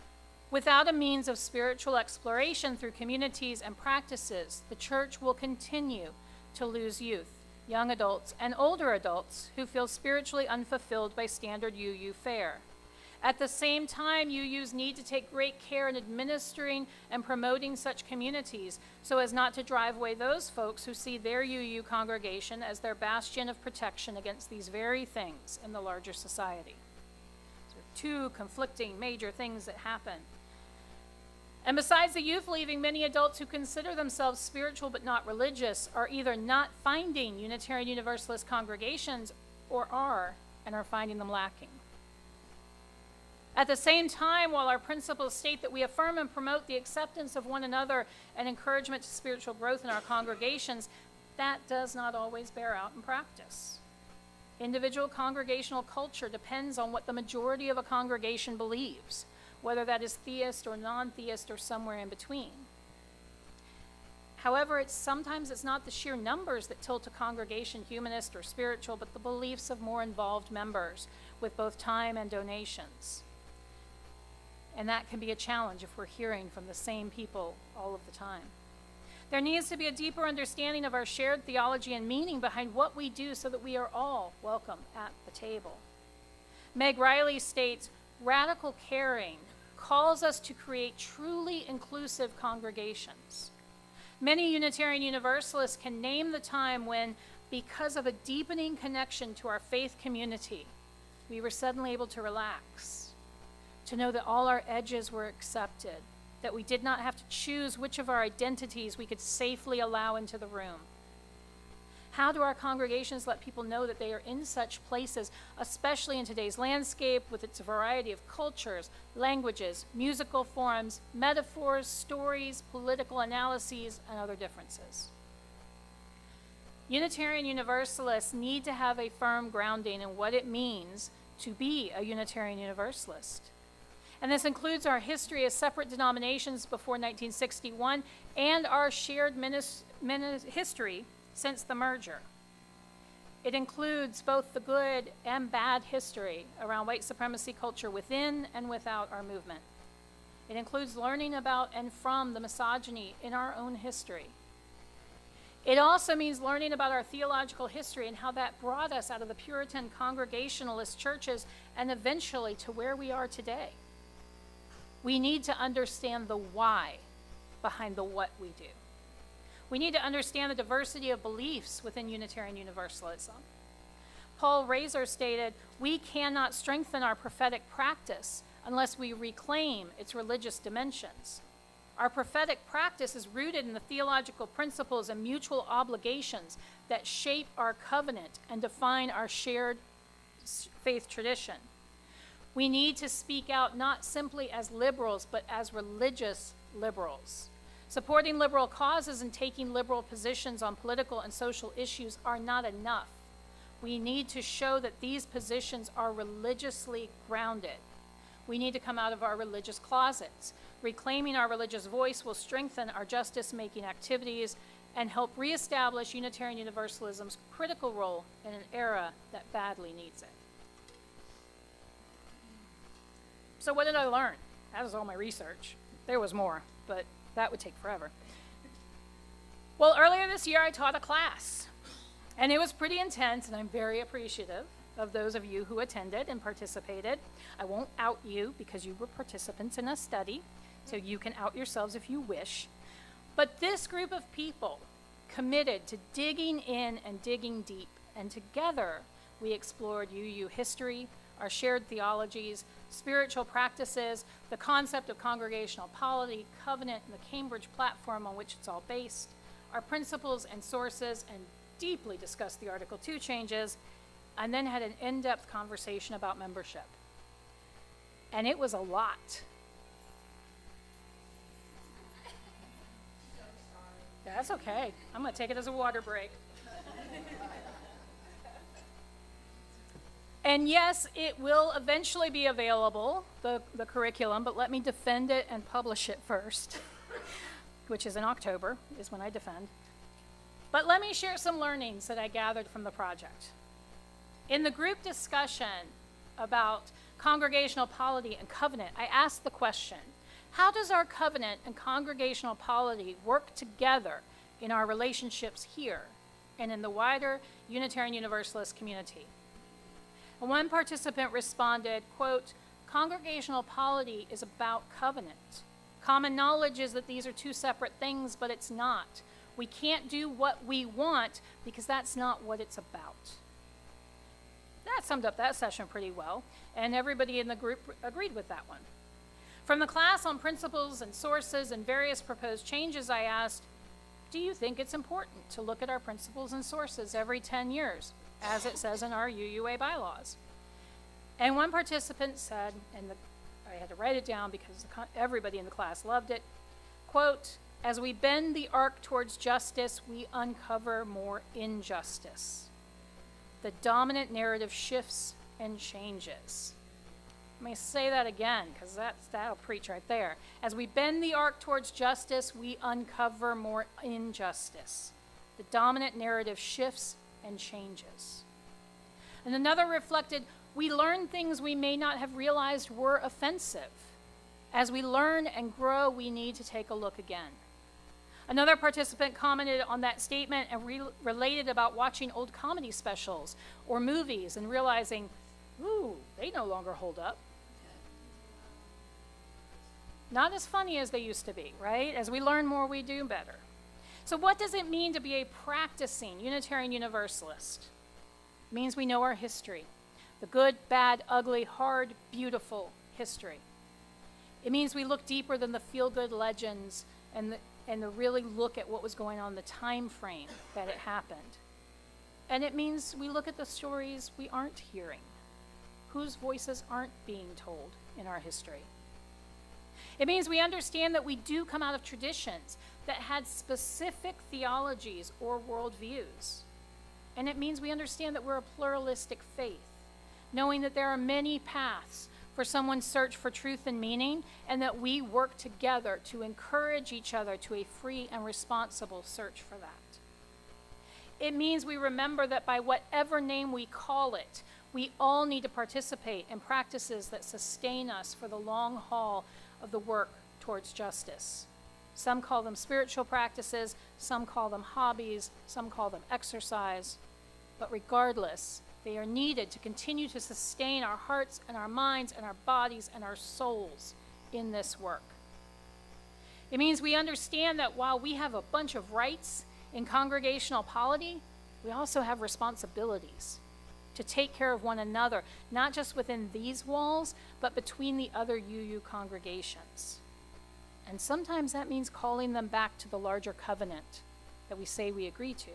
without a means of spiritual exploration through communities and practices, the church will continue to lose youth, young adults, and older adults who feel spiritually unfulfilled by standard UU fare. At the same time, UUs need to take great care in administering and promoting such communities so as not to drive away those folks who see their UU congregation as their bastion of protection against these very things in the larger society. So two conflicting major things that happen. And besides the youth leaving, many adults who consider themselves spiritual but not religious are either not finding Unitarian Universalist congregations or are finding them lacking. At the same time, while our principles state that we affirm and promote the acceptance of one another and encouragement to spiritual growth in our congregations, that does not always bear out in practice. Individual congregational culture depends on what the majority of a congregation believes, whether that is theist or non-theist or somewhere in between. However, sometimes it's not the sheer numbers that tilt a congregation humanist or spiritual, but the beliefs of more involved members with both time and donations. And that can be a challenge if we're hearing from the same people all of the time. There needs to be a deeper understanding of our shared theology and meaning behind what we do so that we are all welcome at the table. Meg Riley states, radical caring calls us to create truly inclusive congregations. Many Unitarian Universalists can name the time when, because of a deepening connection to our faith community, we were suddenly able to relax, to know that all our edges were accepted, that we did not have to choose which of our identities we could safely allow into the room. How do our congregations let people know that they are in such places, especially in today's landscape with its variety of cultures, languages, musical forms, metaphors, stories, political analyses, and other differences? Unitarian Universalists need to have a firm grounding in what it means to be a Unitarian Universalist. And this includes our history as separate denominations before 1961 and our shared history since the merger. It includes both the good and bad history around white supremacy culture within and without our movement. It includes learning about and from the misogyny in our own history. It also means learning about our theological history and how that brought us out of the Puritan Congregationalist churches and eventually to where we are today. We need to understand the why behind the what we do. We need to understand the diversity of beliefs within Unitarian Universalism. Paul Razor stated, "We cannot strengthen our prophetic practice unless we reclaim its religious dimensions. Our prophetic practice is rooted in the theological principles and mutual obligations that shape our covenant and define our shared faith tradition. We need to speak out not simply as liberals, but as religious liberals. Supporting liberal causes and taking liberal positions on political and social issues are not enough. We need to show that these positions are religiously grounded. We need to come out of our religious closets. Reclaiming our religious voice will strengthen our justice-making activities and help reestablish Unitarian Universalism's critical role in an era that badly needs it." So what did I learn? That was all my research. There was more, but that would take forever. Well, earlier this year I taught a class, and it was pretty intense, and I'm very appreciative of those of you who attended and participated. I won't out you because you were participants in a study, so you can out yourselves if you wish. But this group of people committed to digging in and digging deep, and together we explored UU history, our shared theologies, spiritual practices, the concept of congregational polity, covenant, and the Cambridge platform on which it's all based, our principles and sources, and deeply discussed the Article 2 changes, and then had an in-depth conversation about membership. And it was a lot. That's okay. I'm going to take it as a water break. And yes, it will eventually be available, the curriculum, but let me defend it and publish it first, which is in October, is when I defend. But let me share some learnings that I gathered from the project. In the group discussion about congregational polity and covenant, I asked the question, how does our covenant and congregational polity work together in our relationships here and in the wider Unitarian Universalist community? And one participant responded, quote, "Congregational polity is about covenant. Common knowledge is that these are two separate things, but it's not. We can't do what we want because that's not what it's about." That summed up that session pretty well, and everybody in the group agreed with that one. From the class on principles and sources and various proposed changes, I asked, do you think it's important to look at our principles and sources every 10 years, as it says in our UUA bylaws? And one participant said, and I had to write it down because everybody in the class loved it, quote, "As we bend the arc towards justice, we uncover more injustice. The dominant narrative shifts and changes." Let me say that again, because that'll preach right there. As we bend the arc towards justice, we uncover more injustice. The dominant narrative shifts and changes. And another reflected, we learn things we may not have realized were offensive. As we learn and grow, we need to take a look again. Another participant commented on that statement and related about watching old comedy specials or movies and realizing, ooh, they no longer hold up. Not as funny as they used to be, right? As we learn more, we do better. So what does it mean to be a practicing Unitarian Universalist? It means we know our history, the good, bad, ugly, hard, beautiful history. It means we look deeper than the feel-good legends and really look at what was going on in the time frame that it happened. And it means we look at the stories we aren't hearing, whose voices aren't being told in our history. It means we understand that we do come out of traditions that had specific theologies or worldviews. And it means we understand that we're a pluralistic faith, knowing that there are many paths for someone's search for truth and meaning, and that we work together to encourage each other to a free and responsible search for that. It means we remember that by whatever name we call it, we all need to participate in practices that sustain us for the long haul of the work towards justice. Some call them spiritual practices, some call them hobbies, some call them exercise. But regardless, they are needed to continue to sustain our hearts and our minds and our bodies and our souls in this work. It means we understand that while we have a bunch of rights in congregational polity, we also have responsibilities to take care of one another, not just within these walls, but between the other UU congregations. And sometimes that means calling them back to the larger covenant that we say we agree to.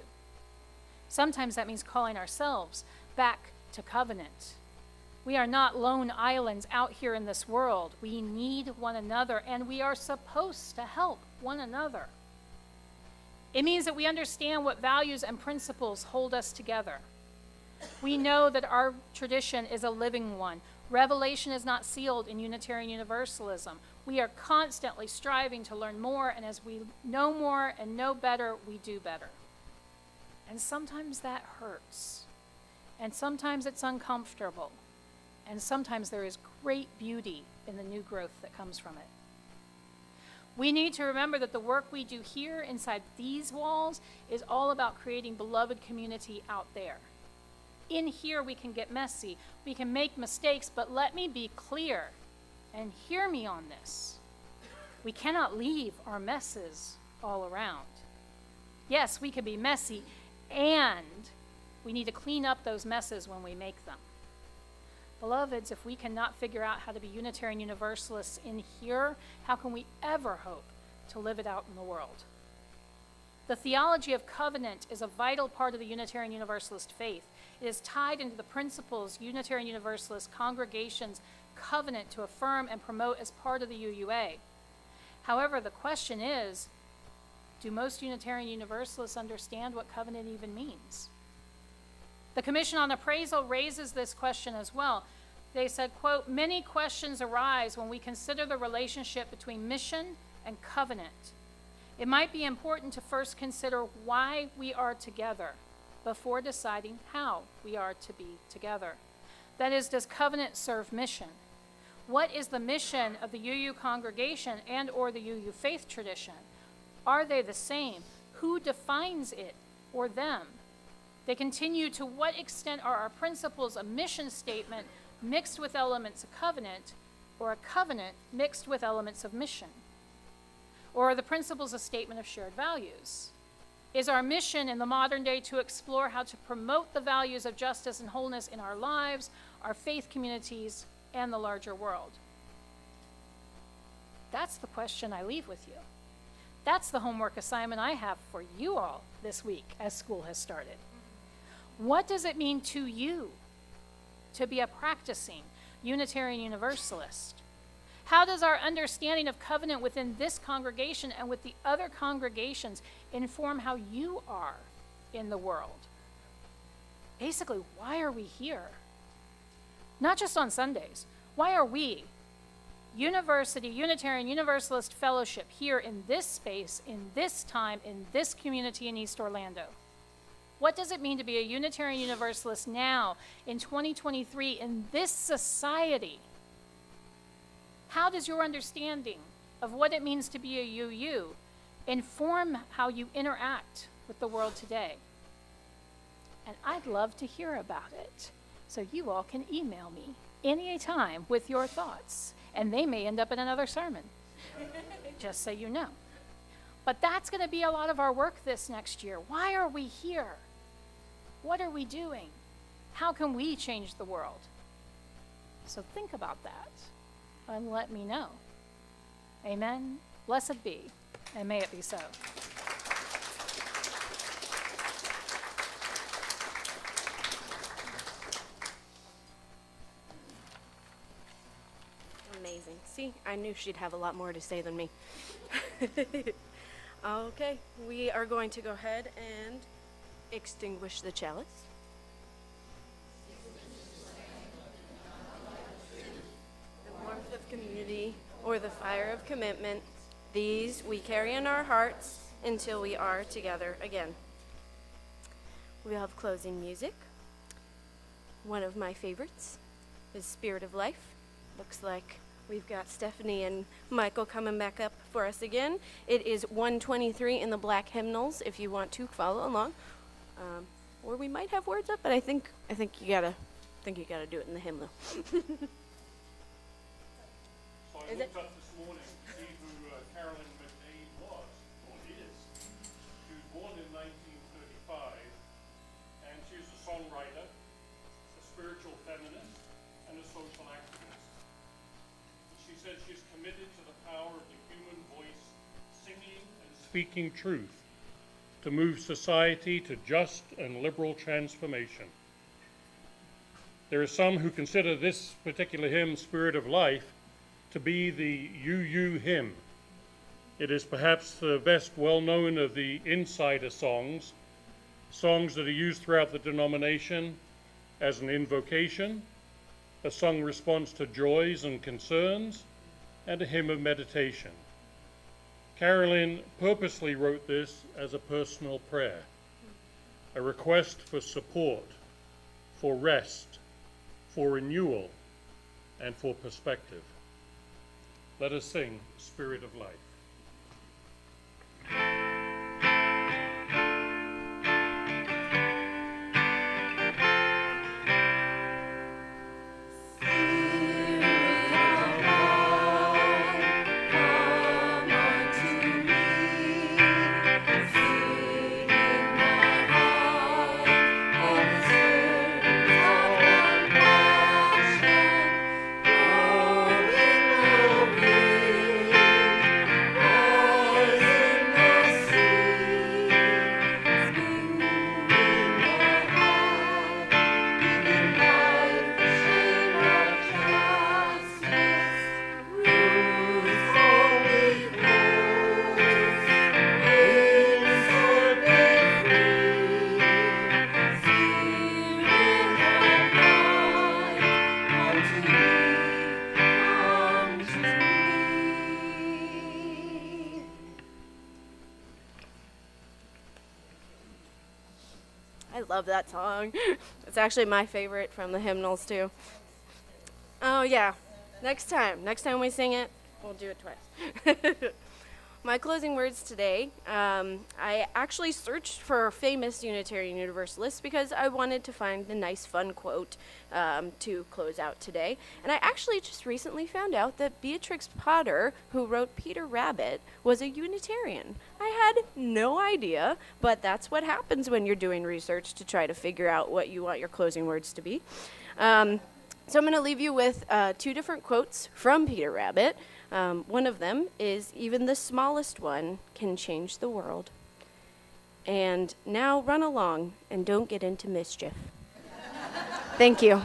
Sometimes that means calling ourselves back to covenant. We are not lone islands out here in this world. We need one another, and we are supposed to help one another. It means that we understand what values and principles hold us together. We know that our tradition is a living one. Revelation is not sealed in Unitarian Universalism. We are constantly striving to learn more, and as we know more and know better, we do better. And sometimes that hurts. And sometimes it's uncomfortable. And sometimes there is great beauty in the new growth that comes from it. We need to remember that the work we do here inside these walls is all about creating beloved community out there. In here we can get messy, we can make mistakes, but let me be clear and hear me on this. We cannot leave our messes all around. Yes, we can be messy, and we need to clean up those messes when we make them. Beloveds, if we cannot figure out how to be Unitarian Universalists in here, how can we ever hope to live it out in the world? The theology of covenant is a vital part of the Unitarian Universalist faith. It is tied into the principles Unitarian Universalist congregations covenant to affirm and promote as part of the UUA. However, the question is, do most Unitarian Universalists understand what covenant even means? The Commission on Appraisal raises this question as well. They said, quote, many questions arise when we consider the relationship between mission and covenant. It might be important to first consider why we are together before deciding how we are to be together. That is, does covenant serve mission? What is the mission of the UU congregation and or the UU faith tradition? Are they the same? Who defines it or them? They continue, to what extent are our principles a mission statement mixed with elements of covenant, or a covenant mixed with elements of mission? Or are the principles a statement of shared values? Is our mission in the modern day to explore how to promote the values of justice and wholeness in our lives, our faith communities, and the larger world? That's the question I leave with you. That's the homework assignment I have for you all this week as school has started. What does it mean to you to be a practicing Unitarian Universalist? How does our understanding of covenant within this congregation and with the other congregations inform how you are in the world? Basically, why are we here? Not just on Sundays. Why are we, University, Unitarian Universalist Fellowship, here in this space, in this time, in this community in East Orlando? What does it mean to be a Unitarian Universalist now, in 2023, in this society? How does your understanding of what it means to be a UU inform how you interact with the world today? And I'd love to hear about it. So you all can email me any time with your thoughts. And they may end up in another sermon, just so you know. But that's going to be a lot of our work this next year. Why are we here? What are we doing? How can we change the world? So think about that and let me know. Amen. Blessed be, and may it be so. Amazing. See, I knew she'd have a lot more to say than me. Okay, we are going to go ahead and extinguish the chalice. The warmth of community, or the fire of commitment, these we carry in our hearts until we are together again. We'll have closing music. One of my favorites is Spirit of Life. Looks like we've got Stephanie and Michael coming back up for us again. It is 123 in the black hymnals if you want to follow along. Or we might have words up, but I think you gotta do it in the hymnal. So I looked up this morning to see who Carolyn McDade was, or is. She was born in 1935, and she's a songwriter, a spiritual feminist, and a social activist. She said she's committed to the power of the human voice, singing and speaking truth, to move society to just and liberal transformation. There are some who consider this particular hymn, Spirit of Life, to be the UU hymn. It is perhaps the best well-known of the insider songs, songs that are used throughout the denomination as an invocation, a sung response to joys and concerns, and a hymn of meditation. Carolyn purposely wrote this as a personal prayer, a request for support, for rest, for renewal, and for perspective. Let us sing Spirit of Life. I love that song. It's actually my favorite from the hymnals too. Oh yeah, next time we sing it, we'll do it twice. My closing words today, I actually searched for famous Unitarian Universalists because I wanted to find a nice fun quote to close out today. And I actually just recently found out that Beatrix Potter, who wrote Peter Rabbit, was a Unitarian. I had no idea, but that's what happens when you're doing research to try to figure out what you want your closing words to be. So I'm going to leave you with two different quotes from Peter Rabbit. One of them is, even the smallest one can change the world. And now run along and don't get into mischief. Thank you.